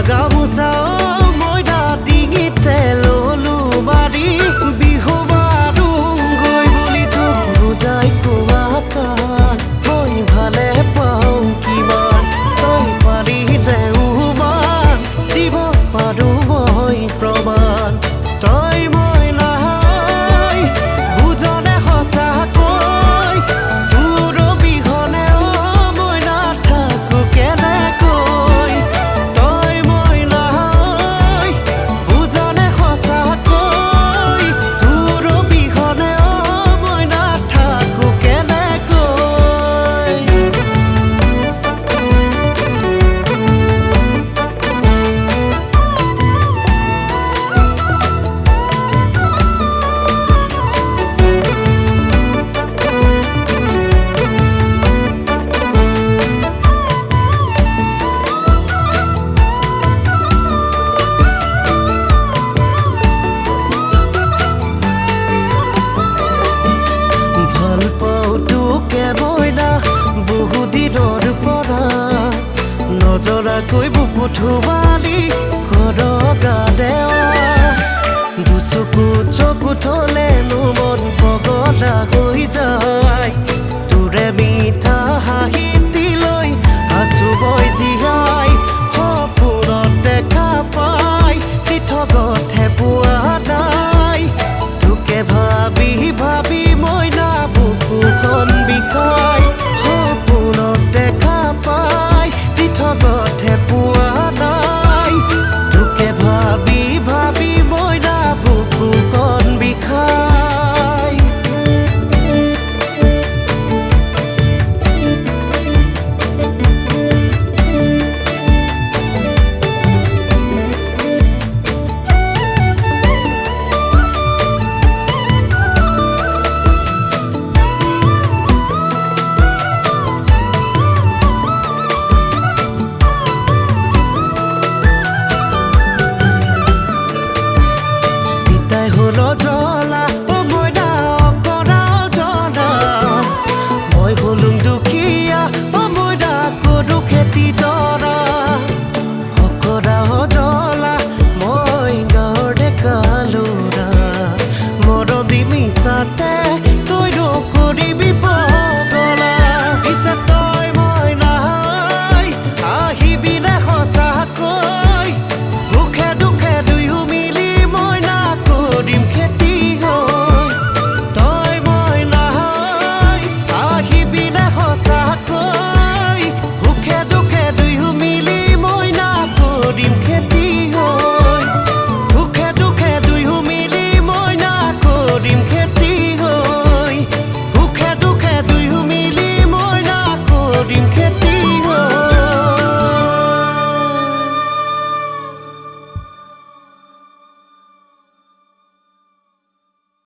গামোচা মই ডিঙিতে ললো মাৰি বিহু মাৰোঁ গৈ বুলি তোক বুজাই কোৱা তাত মই ভালে পাওঁ কিমান তই পাৰিলেও মান দিব পাৰোঁ মই প্ৰমাণ তই মই নাই বুজনে সঁচাকৈ তোৰ অবিহনে মই নাথাকো কেনেকৈ তই মই নাই বুজনে সঁচাকৈ তোৰ অবিহনে মই নাথাকো কেনেকৈ ভাল পাওঁ তোকে বইলা বহুদিনৰ পৰা নজৰাকৈ বুকু ধুমালি কৰ গানে দুচকু চকু থলেনো মন পগলা হৈ যায় তোৰে মিঠা হাঁহি